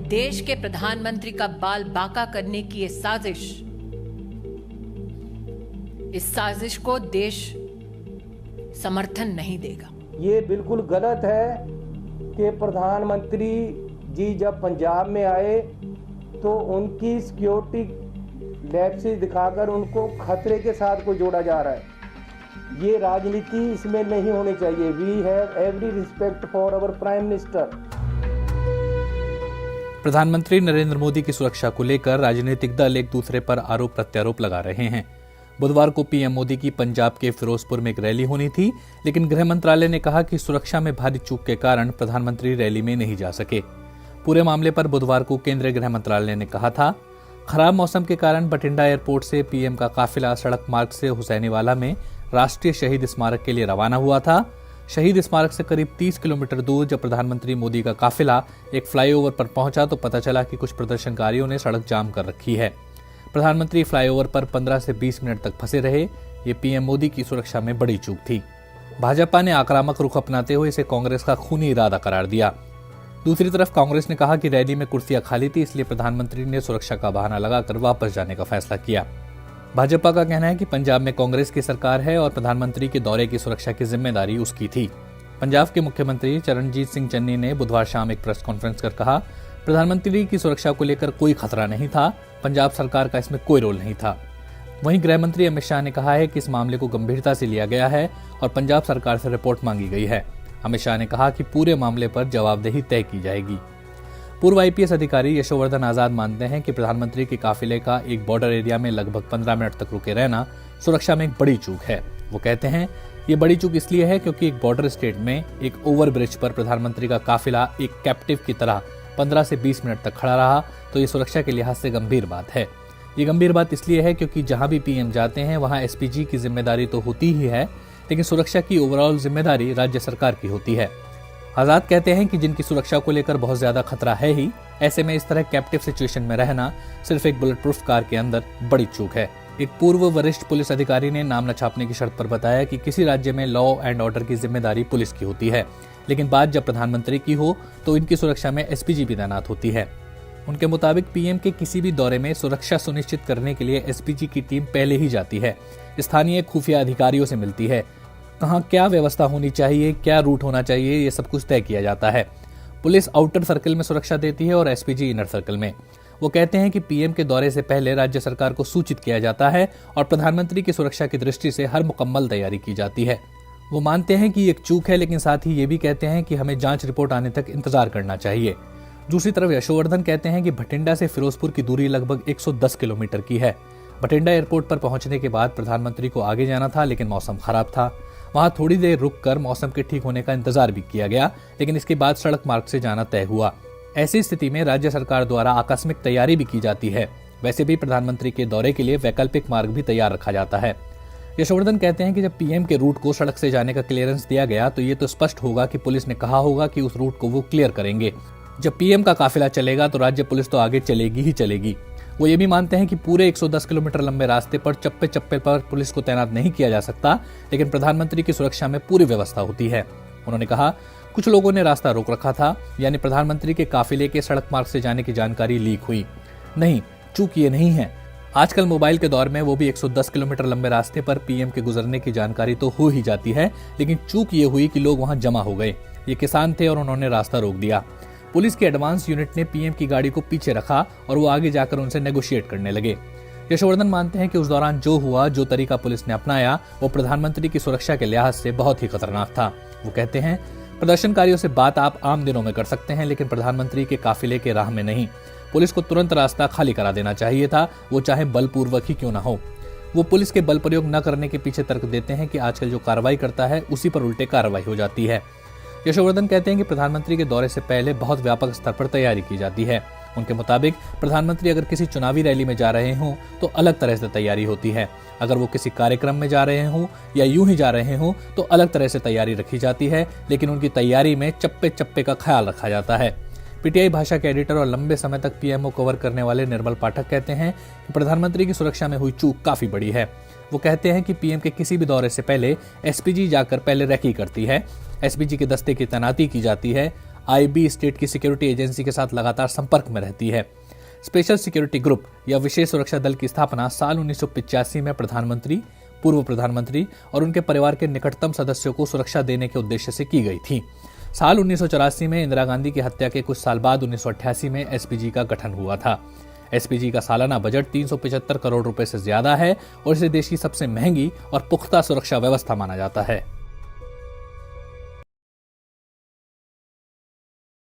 देश के प्रधानमंत्री का बाल बांका करने की इस साजिश को देश समर्थन नहीं देगा। ये बिल्कुल गलत है कि प्रधानमंत्री जी जब पंजाब में आए तो उनकी सिक्योरिटी लैप्सेस दिखाकर उनको खतरे के साथ को जोड़ा जा रहा है। ये राजनीति इसमें नहीं होनी चाहिए। We have every respect for our prime minister. प्रधानमंत्री नरेंद्र मोदी की सुरक्षा को लेकर राजनीतिक दल एक दूसरे पर आरोप प्रत्यारोप लगा रहे हैं। बुधवार को पीएम मोदी की पंजाब के फिरोजपुर में एक रैली होनी थी, लेकिन गृह मंत्रालय ने कहा कि सुरक्षा में भारी चूक के कारण प्रधानमंत्री रैली में नहीं जा सके। पूरे मामले पर बुधवार को केंद्रीय गृह मंत्रालय ने कहा था, खराब मौसम के कारण बठिंडा एयरपोर्ट से पीएम का काफिला सड़क मार्ग से हुसैनीवाला में राष्ट्रीय शहीद स्मारक के लिए रवाना हुआ था। शहीद स्मारक से करीब 30 किलोमीटर दूर जब प्रधानमंत्री मोदी का काफिला एक फ्लाईओवर पर पहुंचा तो पता चला कि कुछ प्रदर्शनकारियों ने सड़क जाम कर रखी है। प्रधानमंत्री फ्लाईओवर पर 15 से 20 मिनट तक फंसे रहे। ये पीएम मोदी की सुरक्षा में बड़ी चूक थी। भाजपा ने आक्रामक रुख अपनाते हुए इसे कांग्रेस का खूनी इरादा करार दिया। दूसरी तरफ कांग्रेस ने कहा कि रैली में कुर्सियां खाली थी, इसलिए प्रधानमंत्री ने सुरक्षा का बहाना लगाकर वापस जाने का फैसला किया। भाजपा का कहना है कि पंजाब में कांग्रेस की सरकार है और प्रधानमंत्री के दौरे की सुरक्षा की जिम्मेदारी उसकी थी। पंजाब के मुख्यमंत्री चरणजीत सिंह चन्नी ने बुधवार शाम एक प्रेस कॉन्फ्रेंस कर कहा, प्रधानमंत्री की सुरक्षा को लेकर कोई खतरा नहीं था, पंजाब सरकार का इसमें कोई रोल नहीं था। वहीं गृह मंत्री अमित शाह ने कहा है कि इस मामले को गंभीरता से लिया गया है और पंजाब सरकार से रिपोर्ट मांगी गई है। अमित शाह ने कहा कि पूरे मामले पर जवाबदेही तय की जाएगी। पूर्व आईपीएस अधिकारी यशोवर्धन आजाद मानते हैं कि प्रधानमंत्री के काफिले का एक बॉर्डर एरिया में लगभग 15 मिनट तक रुके रहना सुरक्षा में एक बड़ी चूक है। वो कहते हैं ये बड़ी चूक इसलिए है क्योंकि एक बॉर्डर स्टेट में एक ओवरब्रिज पर प्रधानमंत्री का काफिला एक कैप्टिव की तरह 15 से 20 मिनट तक खड़ा रहा, तो ये सुरक्षा के लिहाज से गंभीर बात है। ये गंभीर बात इसलिए है क्योंकि जहां भी पीएम जाते हैं वहां एसपीजी की जिम्मेदारी तो होती ही है, लेकिन सुरक्षा की ओवरऑल जिम्मेदारी राज्य सरकार की होती है। आजाद कहते हैं कि जिनकी सुरक्षा को लेकर बहुत ज्यादा खतरा है ही, ऐसे में इस तरह कैप्टिव सिचुएशन में रहना सिर्फ एक बुलेट प्रूफ कार के अंदर बड़ी चूक है। एक पूर्व वरिष्ठ पुलिस अधिकारी ने नाम न छापने की शर्त पर बताया कि किसी राज्य में लॉ एंड ऑर्डर की जिम्मेदारी पुलिस की होती है, लेकिन बात जब प्रधानमंत्री की हो तो इनकी सुरक्षा में एसपीजी भी तैनात होती है। उनके मुताबिक पीएम के किसी भी दौरे में सुरक्षा सुनिश्चित करने के लिए एसपीजी की टीम पहले ही जाती है, स्थानीय खुफिया अधिकारियों से मिलती है, कहाँ क्या व्यवस्था होनी चाहिए, क्या रूट होना चाहिए, ये सब कुछ तय किया जाता है। पुलिस आउटर सर्कल में सुरक्षा देती है और एसपीजी इनर सर्कल में। वो कहते हैं कि पीएम के दौरे से पहले राज्य सरकार को सूचित किया जाता है और प्रधानमंत्री की सुरक्षा की दृष्टि से हर मुकम्मल तैयारी की जाती है। वो मानते हैं कि एक चूक है, लेकिन साथ ही ये भी कहते हैं कि हमें जांच रिपोर्ट आने तक इंतजार करना चाहिए। दूसरी तरफ यशोवर्धन कहते हैं कि बठिंडा से फिरोजपुर की दूरी लगभग 110 किलोमीटर की है। बठिंडा एयरपोर्ट पर पहुंचने के बाद प्रधानमंत्री को आगे जाना था, लेकिन मौसम खराब था। वहां थोड़ी देर रुककर मौसम के ठीक होने का इंतजार भी किया गया, लेकिन इसके बाद सड़क मार्ग से जाना तय हुआ। ऐसी स्थिति में राज्य सरकार द्वारा आकस्मिक तैयारी भी की जाती है। वैसे भी प्रधानमंत्री के दौरे के लिए वैकल्पिक मार्ग भी तैयार रखा जाता है। यशोवर्धन कहते हैं कि जब पीएम के रूट को सड़क से जाने का क्लियरेंस दिया गया तो ये तो स्पष्ट होगा कि पुलिस ने कहा होगा कि उस रूट को वो क्लियर करेंगे। जब पीएम का काफिला चलेगा तो राज्य पुलिस तो आगे चलेगी ही चलेगी। वो ये भी मानते हैं कि पूरे 110 किलोमीटर लंबे रास्ते पर चप्पे चप्पे पर पुलिस को तैनात नहीं किया जा सकता, लेकिन प्रधानमंत्री की सुरक्षा में पूरी व्यवस्था होती है। उन्होंने कहा, कुछ लोगों ने रास्ता रोक रखा था, यानी प्रधानमंत्री के काफिले के सड़क मार्ग से जाने की जानकारी लीक हुई। नहीं, चूक ये नहीं है। आजकल मोबाइल के दौर में वो भी 110 किलोमीटर लंबे रास्ते पर पीएम के गुजरने की जानकारी तो हो ही जाती है, लेकिन चूक ये हुई कि लोग वहां जमा हो गए। ये किसान थे और उन्होंने रास्ता रोक दिया। पुलिस की एडवांस यूनिट ने पीएम की गाड़ी को पीछे रखा और वो आगे जाकर उनसे नेगोशिएट करने लगे। यशोवर्धन मानते हैं कि उस दौरान जो हुआ, जो तरीका पुलिस ने अपनाया, वो प्रधानमंत्री की सुरक्षा के लिहाज से बहुत ही खतरनाक था। वो कहते हैं, प्रदर्शनकारियों से बात आप आम दिनों में कर सकते हैं, लेकिन प्रधानमंत्री के काफिले के राह में नहीं। पुलिस को तुरंत रास्ता खाली करा देना चाहिए था, वो चाहे बलपूर्वक ही क्यों न हो। वो पुलिस के बल प्रयोग न करने के पीछे तर्क देते हैं कि आजकल जो कार्रवाई करता है उसी पर उल्टे कार्रवाई हो जाती है। यशोवर्धन कहते हैं कि प्रधानमंत्री के दौरे से पहले बहुत व्यापक स्तर पर तैयारी की जाती है। उनके मुताबिक प्रधानमंत्री अगर किसी चुनावी रैली में जा रहे हों तो अलग तरह से तैयारी होती है, अगर वो किसी कार्यक्रम में जा रहे हों या यूं ही जा रहे हों तो अलग तरह से तैयारी रखी जाती है, लेकिन उनकी तैयारी में चप्पे चप्पे का ख्याल रखा जाता है। पीटीआई भाषा के एडिटर और लंबे समय तक पीएमओ कवर करने वाले निर्मल पाठक कहते हैं कि प्रधानमंत्री की सुरक्षा में हुई चूक काफी बड़ी है। वो कहते हैं कि पीएम के किसी भी दौरे से पहले एसपीजी जाकर पहले रेकी करती है, एसपीजी के दस्ते की तैनाती की जाती है, आईबी स्टेट की सिक्योरिटी एजेंसी के साथ लगातार संपर्क में रहती है। स्पेशल सिक्योरिटी ग्रुप या विशेष सुरक्षा दल की स्थापना साल 1985 में प्रधानमंत्री, पूर्व प्रधानमंत्री और उनके परिवार के निकटतम सदस्यों को सुरक्षा देने के उद्देश्य से की गई थी। साल 1984 में इंदिरा गांधी की हत्या के कुछ साल बाद 1988 में एसपीजी का गठन हुआ था। एसपीजी का सालाना बजट 375 करोड़ रुपए से ज्यादा है और इसे देश की सबसे महंगी और पुख्ता सुरक्षा व्यवस्था माना जाता है।